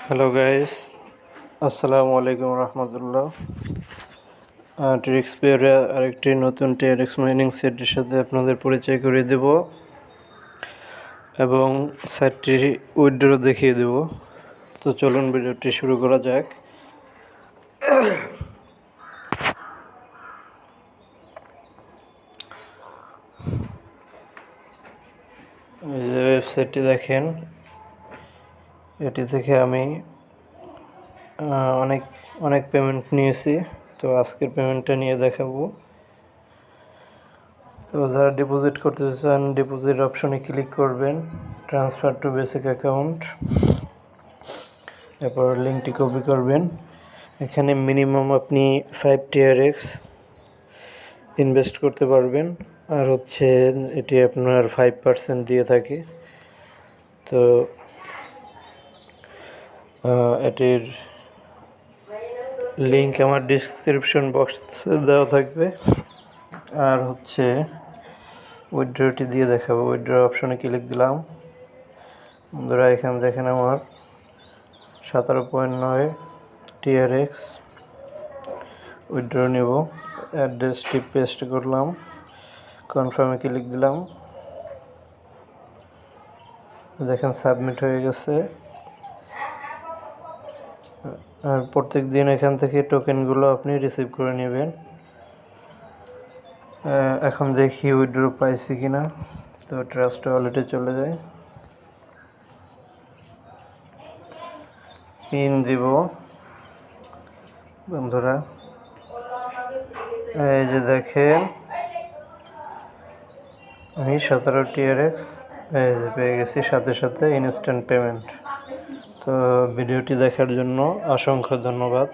Hello guys, আসসালামু আলাইকুম রহমতুল্লাহ। ট্রিক্সপের আরেকটি নতুন টিআরএক্স মাইনিং সেটের সাথে আপনাদের পরিচয় করিয়ে দেব এবং সাইটটি উইথড্র দেখিয়ে দেব। তো চলুন ভিডিওটি শুরু করা যাক। এই যে ওয়েবসাইটটি দেখেন, এটি থেকে আমি অনেক পেমেন্ট নিয়েছি। তো আজকের পেমেন্টটা নিয়ে দেখাবো। তো যারা ডিপোজিট করতে চান, ডিপোজিট অপশনে ক্লিক করবেন, ট্রান্সফার টু বেসিক অ্যাকাউন্ট, এরপর লিঙ্কটি কপি করবেন। এখানে মিনিমাম আপনি 5 TRX ইনভেস্ট করতে পারবেন, আর এটি আপনার 5% দিয়ে থাকে। তো এটির লিঙ্ক আমার ডিসক্রিপশন বক্সে দেওয়া থাকবে। আর উইথড্রটি দিয়ে দেখাবো। উইথড্র অপশনে ক্লিক দিলাম। বন্ধুরা, এখানে দেখেন আমার 17.9 TRX উইথড্র নেব। অ্যাড্রেসটি পেস্ট করলাম, কনফার্মে ক্লিক দিলাম। দেখেন সাবমিট হয়ে গেছে। আর প্রত্যেক দিন এখান থেকে টোকেনগুলো আপনি রিসিভ করে নেবেন। এখন দেখি উইথড্র পাইছি কিনা। তো ট্রাস্ট ওয়ালেটে চলে যাই, পিন দিব। বন্ধুরা, এই যে দেখেন আমি 17 TRX পেয়ে গেছি, সাথে সাথে ইনস্ট্যান্ট পেমেন্ট। তো ভিডিওটি দেখার জন্য অসংখ্য ধন্যবাদ।